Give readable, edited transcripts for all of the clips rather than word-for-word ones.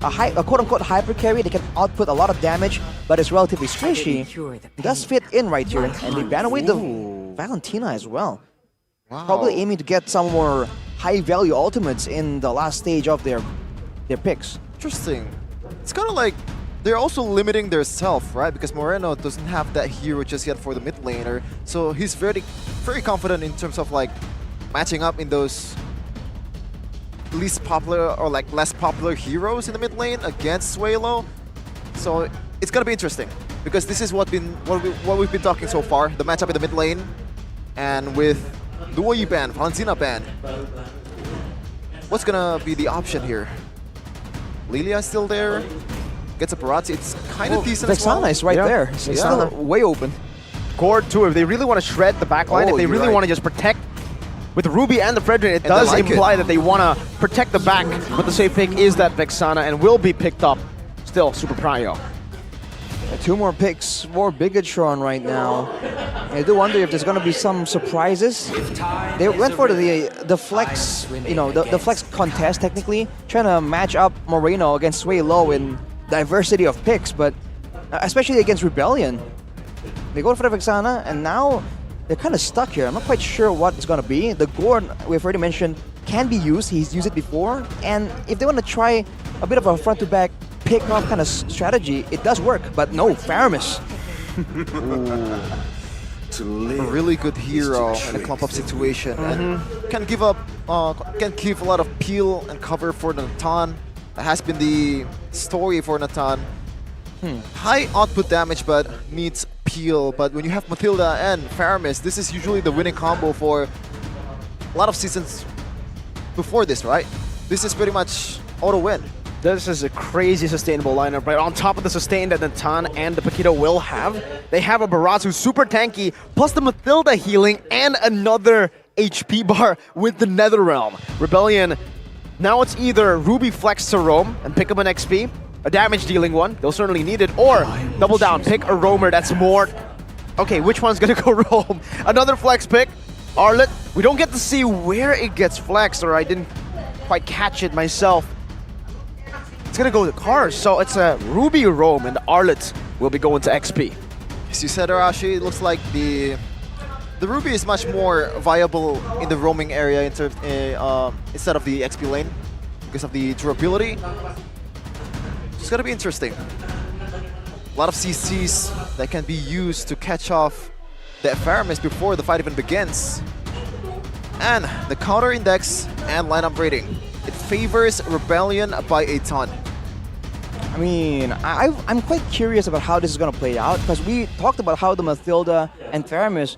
a quote-unquote hyper carry that can output a lot of damage, but it's relatively squishy. It does fit in right here, and they ban away the Valentina as well. Wow. Probably aiming to get some more high-value ultimates in the last stage of their picks. Interesting. It's kind of like they're also limiting their self, right? Because Moreno doesn't have that hero just yet for the mid laner, so he's very confident in terms of like matching up in those least popular or like less popular heroes in the mid lane against Suelo. So it's gonna be interesting because this is what we've been talking so far. The matchup in the mid lane, and with Duo ban, Valentina ban, what's gonna be the option here? Lilia still there. Gets a Parazzi. It's kind of decent as well. Vexana is right there. It's still way open. Gord too, if they really want to shred the backline, if they really want to just protect with Ruby and the Fredrin, it does imply that they want to protect the back, but the safe pick is that Vexana and will be picked up. Still, super prio. 2 more picks for Bigetron right now. I do wonder if there's going to be some surprises. They went for the flex, you know, the flex contest technically, trying to match up Moreno against Suelo in diversity of picks, but especially against Rebellion. They go for the Vexana, and now they're kind of stuck here. I'm not quite sure what it's going to be. The Gord, we've already mentioned, can be used. He's used it before, and if they want to try a bit of a front-to-back pick-off kind of strategy, it does work, but no, Faramis. A really good hero in a clump-up situation, and can give up, can give a lot of peel and cover for Natan. That has been the story for Natan. High output damage, but needs peel. But when you have Matilda and Faramis, this is usually the winning combo for a lot of seasons before this, right? This is pretty much auto-win. This is a crazy sustainable lineup, right? On top of the sustain that Natan and the Paquito will have, they have a Baraz who's super tanky, plus the Matilda healing, and another HP bar with the Netherrealm. Rebellion, now it's either Ruby flex to roam and pick up an XP, a damage dealing one, they'll certainly need it, or double down, pick a roamer that's more... Okay, which one's gonna go roam? Another flex pick, Arlet. We don't get to see where it gets flexed, or I didn't quite catch it myself. It's gonna go to cars, so it's a Ruby roam, and Arlet will be going to XP. As you said, Arashi, it looks like the Ruby is much more viable in the roaming area in terms, instead of the XP lane because of the durability. It's gonna be interesting. A lot of CCs that can be used to catch off the Faramis before the fight even begins. And the counter index and lineup rating. It favors Rebellion by a ton. I mean, I'm quite curious about how this is going to play out, because we talked about how the Matilda and Faramis,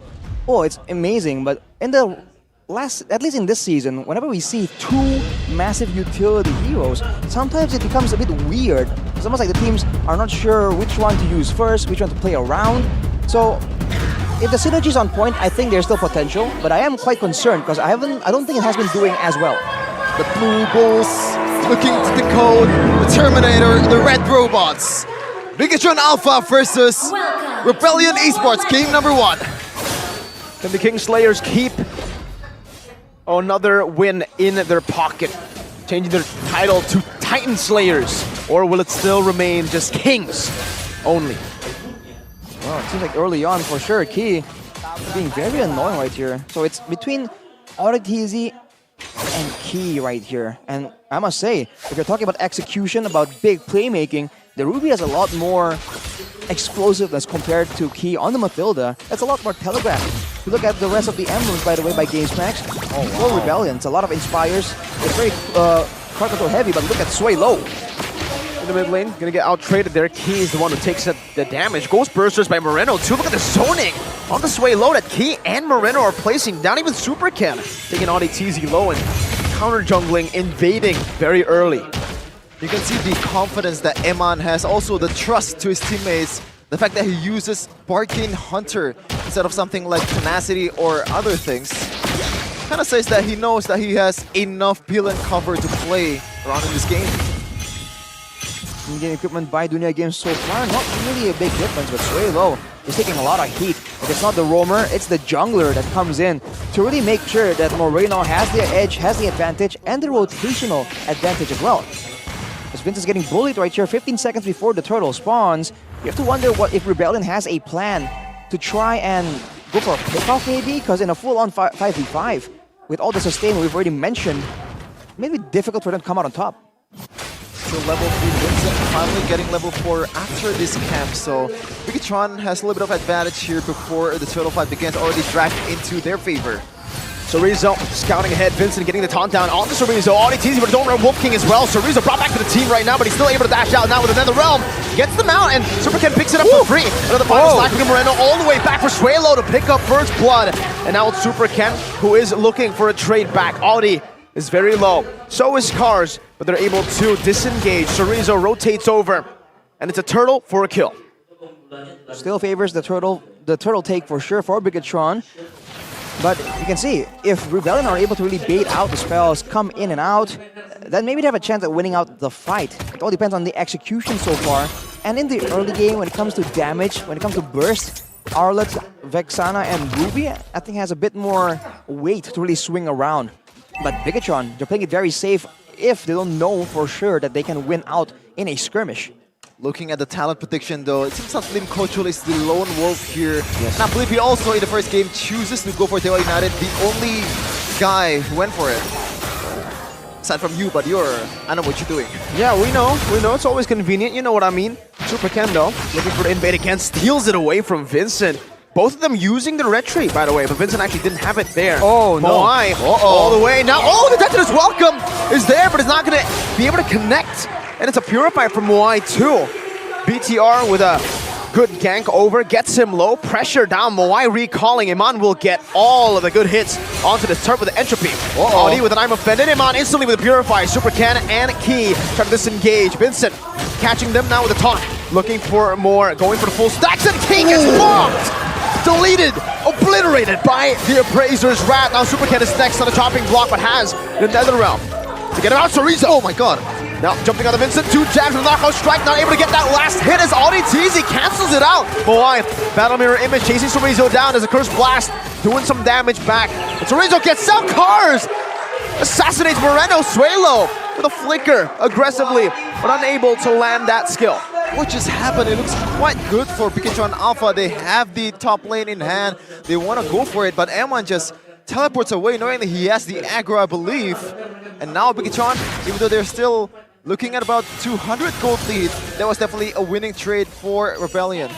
oh, it's amazing, but in the at least in this season, whenever we see 2 massive utility heroes, sometimes it becomes a bit weird. It's almost like the teams are not sure which one to use first, which one to play around. So if the synergy is on point, I think there's still potential, but I am quite concerned because I don't think it has been doing as well. The Blue Bulls looking to decode the Terminator, the Red Robots. Bigetron Alpha versus Rebellion Esports, game number 1. Can the Kingslayers keep another win in their pocket, changing their title to Titan Slayers, or will it still remain just Kings only? Well, it seems like early on for sure, Key being very annoying right here. So it's between Ortiz and Key right here. And I must say, if you're talking about execution, about big playmaking, the Ruby has a lot more explosiveness compared to Key on the Matilda. That's a lot more telegraphed. If you look at the rest of the emblems, by the way, by GamesMax, for Rebellion, it's a lot of Inspires. It's very card control heavy, but look at Suelo. In the mid lane, gonna get out-traded there. Key is the one who takes the damage. Ghost Bursters by Moreno too. Look at the zoning on the Suelo that Key and Moreno are placing down. Even Super Ken taking on a TZ low and counter-jungling, invading very early. You can see the confidence that Eman has, also the trust to his teammates. The fact that he uses Bargain Hunter instead of something like Tenacity or other things kind of says that he knows that he has enough peel and cover to play around in this game. In-game equipment by Dunia Games so far, not really a big difference, but Suelo is taking a lot of heat. If it's not the roamer, it's the jungler that comes in to really make sure that Moreno has the edge, has the advantage, and the rotational advantage as well. As As Vince is getting bullied right here, 15 seconds before the turtle spawns. You have to wonder what if Rebellion has a plan to try and go for a pickoff maybe, because in a full-on 5v5, with all the sustain we've already mentioned, maybe difficult for them to come out on top. So level 3 Vincent finally getting level 4 after this camp, so Bigetron has a little bit of advantage here before the turtle fight begins, already dragged into their favor. Cerezo scouting ahead, Vincent getting the taunt down onto Cerezo. Already teasing, but don't run Wolf King as well. Cerezo brought back to the team right now, but he's still able to dash out now with another realm. Gets them out, and Superken picks it up for free. Another final slash from Moreno all the way back for Suelo to pick up first blood. And now it's Superken who is looking for a trade back. Audi is very low. So is Cars, but they're able to disengage. Cerezo rotates over, and it's a turtle for a kill. Still favors the turtle take for sure for Bigetron. But you can see, if Rebellion are able to really bait out the spells, come in and out, then maybe they have a chance at winning out the fight. It all depends on the execution so far. And in the early game, when it comes to damage, when it comes to burst, Arlet, Vexana, and Ruby, I think has a bit more weight to really swing around. But Bigetron, they're playing it very safe if they don't know for sure that they can win out in a skirmish. Looking at the talent prediction though, it seems that Lim Kochul is the lone wolf here. Yes. And I believe he also in the first game chooses to go for Dewa United, the only guy who went for it. Aside from you, but I know what you're doing. Yeah, we know, it's always convenient, you know what I mean. Super Kendo, looking for the invade again, steals it away from Vincent. Both of them using the retreat, by the way, but Vincent actually didn't have it there. Oh, no. Moai, all the way. Now, the Detonus Welcome is there, but it's not going to be able to connect. And it's a Purify from Moai too. BTR with a good gank over, gets him low, pressure down. Moai recalling. Iman will get all of the good hits onto the turret with the Entropy. Audi with an I'm offended. Iman instantly with a Purify. Super Can and Key trying to disengage. Vincent catching them now with a taunt. Looking for more, going for the full stacks, and King gets blocked! Deleted, obliterated by the Appraiser's Wrath. Now Super Can is next on the chopping block, but has the Nether Realm. To get him out, Cerezo. Oh my god. Now jumping on the Vincent, 2 jabs with a knockout strike, not able to get that last hit as Audi Teasy cancels it out. Moai, Battle Mirror Image chasing Cerezo down as a Curse Blast, doing some damage back. But Cerezo gets out, Cars! Assassinates Moreno, Suelo with a flicker aggressively, but unable to land that skill. What just happened? It looks quite good for Bigetron Alpha. They have the top lane in hand. They want to go for it, but M1 just teleports away knowing that he has the aggro, I believe. And now Bigetron, even though they're still looking at about 200 gold lead, that was definitely a winning trade for Rebellion.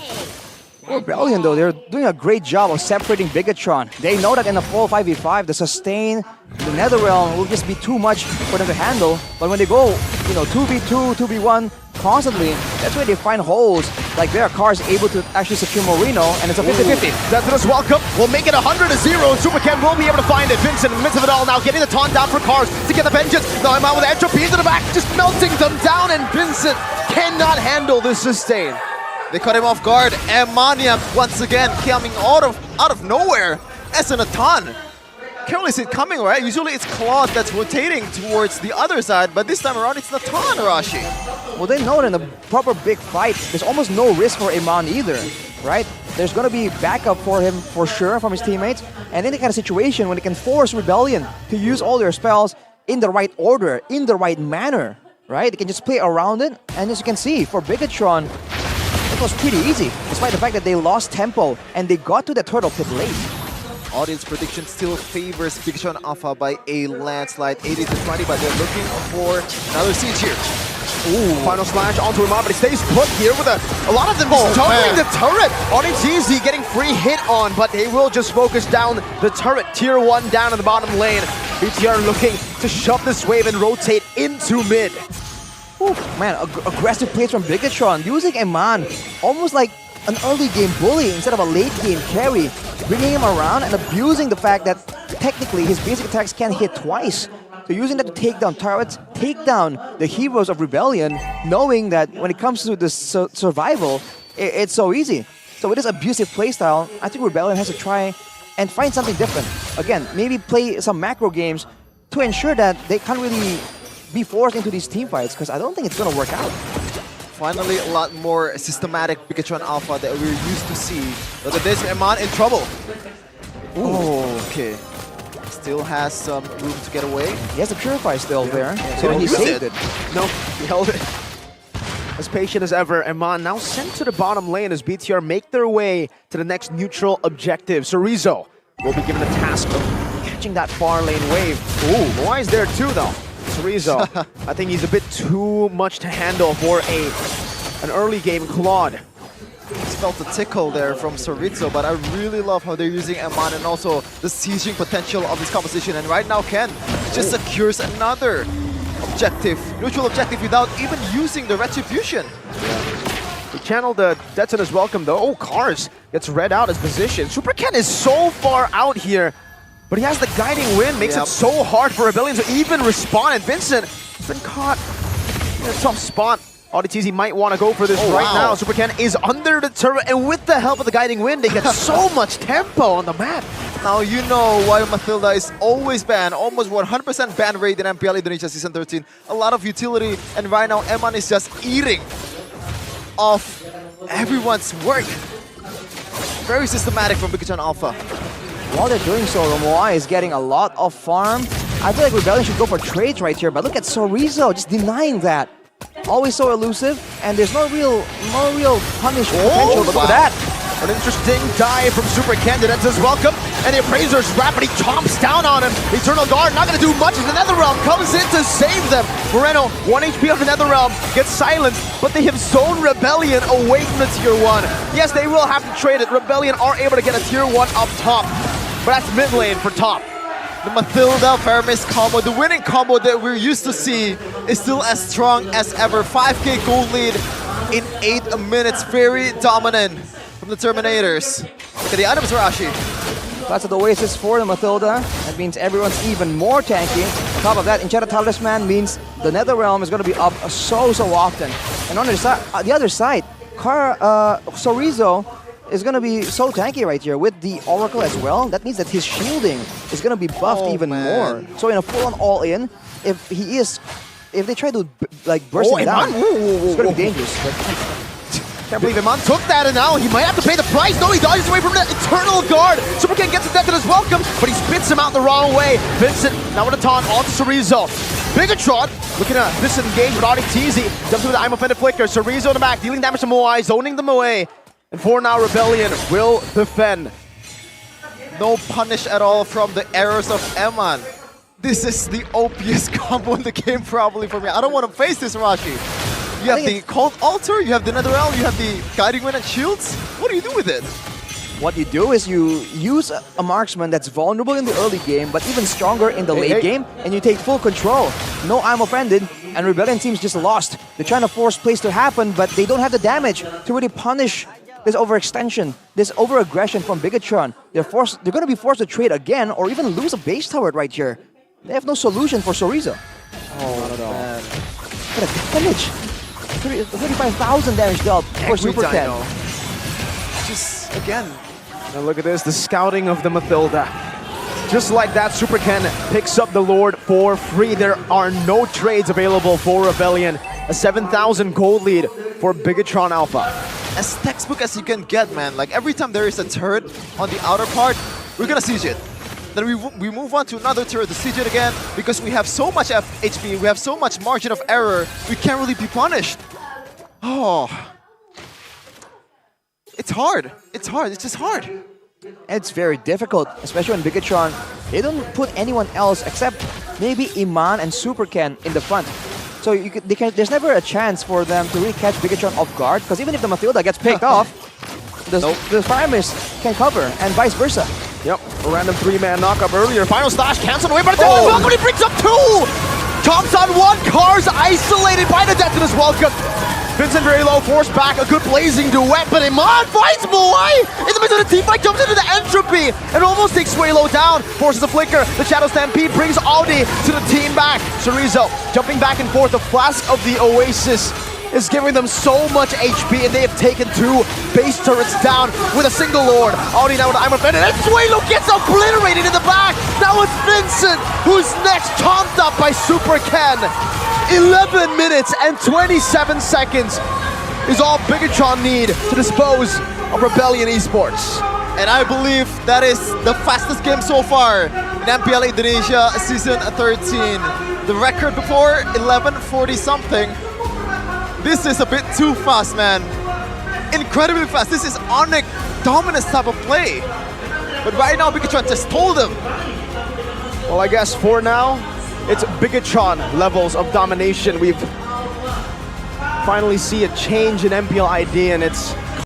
Rebellion though, they're doing a great job of separating Bigetron. They know that in a full 5v5, the sustain, the Netherrealm will just be too much for them to handle. But when they go, 2v2, 2v1 constantly, that's where they find holes. Like there, Cars able to actually secure Moreno, and it's a 50-50. Detonus Welcome will make it 100-0. Super Ken will be able to find it. Vincent in the midst of it all now, getting the taunt down for Cars to get the vengeance. Now I'm out with Entropy into the back, just melting them down, and Vincent cannot handle the sustain. They caught him off guard, and Mania once again coming out of nowhere as a Natan. Can't really see it coming, right? Usually it's Claude that's rotating towards the other side, but this time around it's Natan, Arashi. Well, they know that in a proper big fight, there's almost no risk for Iman either, right? There's going to be backup for him for sure from his teammates, and in the kind of situation when they can force Rebellion to use all their spells in the right order, in the right manner, right? They can just play around it, and as you can see, for Bigetron, it was pretty easy, despite the fact that they lost tempo and they got to the turtle pit late. Audience prediction still favors Bigetron Alpha by a landslide, 80-20, but they're looking for another siege here. Ooh. Final slash onto Iman, but he stays put here with a lot of them just juggling the turret. Audi getting free hit on, but they will just focus down the turret. Tier 1 down in the bottom lane. BTR looking to shove this wave and rotate into mid. Ooh, man, aggressive plays from Bigetron, using Iman almost like an early game bully instead of a late game carry, bringing him around and abusing the fact that technically his basic attacks can hit twice. So using that to take down turrets, take down the heroes of Rebellion, knowing that when it comes to the survival, it's so easy. So with this abusive playstyle, I think Rebellion has to try and find something different. Again, maybe play some macro games to ensure that they can't really be forced into these team fights, because I don't think it's going to work out. Finally, a lot more systematic Bigetron Alpha that we're used to see. But this Iman in trouble. Ooh. Okay. still has some room to get away. He has the Purify still there, so He he used saved it. it. No, he held it. As patient as ever, Eman now sent to the bottom lane as BTR make their way to the next neutral objective. Sorizo will be given the task of catching that far lane wave. Ooh, Moai's there too though. Sorizo, I think he's a bit too much to handle for an early game Claude. Just felt the tickle there from Sorizo, but I really love how they're using Eman and also the sieging potential of this composition. And right now Ken just secures another objective, neutral objective, without even using the retribution. We channeled the Detson as welcome though. Oh, Cars gets read out as position. Super Ken is so far out here, but he has the guiding wind, makes it so hard for Rebellion to even respond. And Vincent has been caught in a tough spot. AudiTZ might want to go for this now. Super Ken is under the turret, and with the help of the guiding wind, they get so much tempo on the map. Now you know why Matilda is always banned, almost 100% ban rate in MPL Indonesia Season 13. A lot of utility, and right now Eman is just eating off everyone's work. Very systematic from Bigetron Alpha. While they're doing so, Moai is getting a lot of farm. I feel like Rebellion should go for trades right here, but look at Sorizo just denying that. Always so elusive, and there's no real punish potential. But look at that. An interesting dive from Super Ken. That's his welcome. And the Appraiser's rapidly chomps down on him. Eternal Guard not going to do much as the Netherrealm comes in to save them. Moreno, 1 HP of the Netherrealm, gets silenced, but they have zoned Rebellion away from the Tier 1. Yes, they will have to trade it. Rebellion are able to get a Tier 1 up top, but that's mid lane for top. The Matilda Paramis combo, the winning combo that we're used to see, is still as strong as ever. 5k gold lead in 8 minutes. Very dominant from the Terminators. Look at the items, Rashi. Lots of the Oasis for the Matilda. That means everyone's even more tanky. On top of that, Enchanted Talisman means the Netherrealm is going to be up so often. And on the other side, Sorizo is going to be so tanky right here with the Oracle as well. That means that his shielding is going to be buffed even more. So in a full-on all-in, if they try to like burst him down, it's going to be dangerous. Can't believe Eman took that, and now he might have to pay the price. No, he dodges away from the Eternal Guard. Super Ken gets the death in his welcome, but he spits him out the wrong way. Vincent now with a taunt onto Sorizo. Bigetron looking to disengage with AudiTZ. Jumps with the I'm Offended Flicker. Sorizo in the back, dealing damage to Moai, zoning them away. And for now, Rebellion will defend. No punish at all from the errors of Eman. This is the OPS combo in the game probably for me. I don't want to face this, Rashi. You have the Cold Altar, you have the Netherrealm, you have the Guiding Wind and Shields. What do you do with it? What you do is you use a marksman that's vulnerable in the early game, but even stronger in the late game, and you take full control. No I'm Offended, and Rebellion team's just lost. They're trying to force plays to happen, but they don't have the damage to really punish this overextension, this over-aggression from Bigetron. They're going to be forced to trade again, or even lose a base tower right here. They have no solution for Sorizo. Oh, man. What a damage! 35,000 damage dealt for Super Ken. Just, again. Now look at this, the scouting of the Matilda. Just like that, Super Ken picks up the Lord for free. There are no trades available for Rebellion. A 7,000 gold lead for Bigetron Alpha. As textbook as you can get, man. Like every time there is a turret on the outer part, we're gonna siege it. Then we move on to another turret to siege it again because we have so much HP, we have so much margin of error, we can't really be punished. Oh. It's hard. It's hard. It's just hard. It's very difficult, especially when Bigetron, they don't put anyone else except maybe Iman and Super Ken in the front. So there's never a chance for them to really catch Bigetron off guard, because even if the Matilda gets picked off, the Firamis can cover, and vice versa. Yep, a random 3-man knockup earlier. Final slash canceled away by the welcome. He brings up 2! Tom's on 1, Cars isolated by the death in his welcome. Vincent very low, forced back, a good blazing duet, but Iman finds Moai in the midst of the team fight, jumps into the entropy, and almost takes Swaylo down, forces a flicker, the Shadow Stampede brings Audi to the team back. Sorizo jumping back and forth, the Flask of the Oasis is giving them so much HP, and they have taken 2 base turrets down with a single Lord. Audi now with the I'm Offended, and Swaylo gets obliterated in the back! Now it's Vincent, who's next, chomped up by Super Ken. 11 minutes and 27 seconds is all Bigetron need to dispose of Rebellion Esports. And I believe that is the fastest game so far. in MPL Indonesia Season 13. The record before, 11:40 something. This is a bit too fast, man. Incredibly fast. This is Onyx dominance type of play. But right now, Bigetron just told him. Well, I guess for now, it's Bigetron levels of domination. We've finally see a change in MPL ID, and it's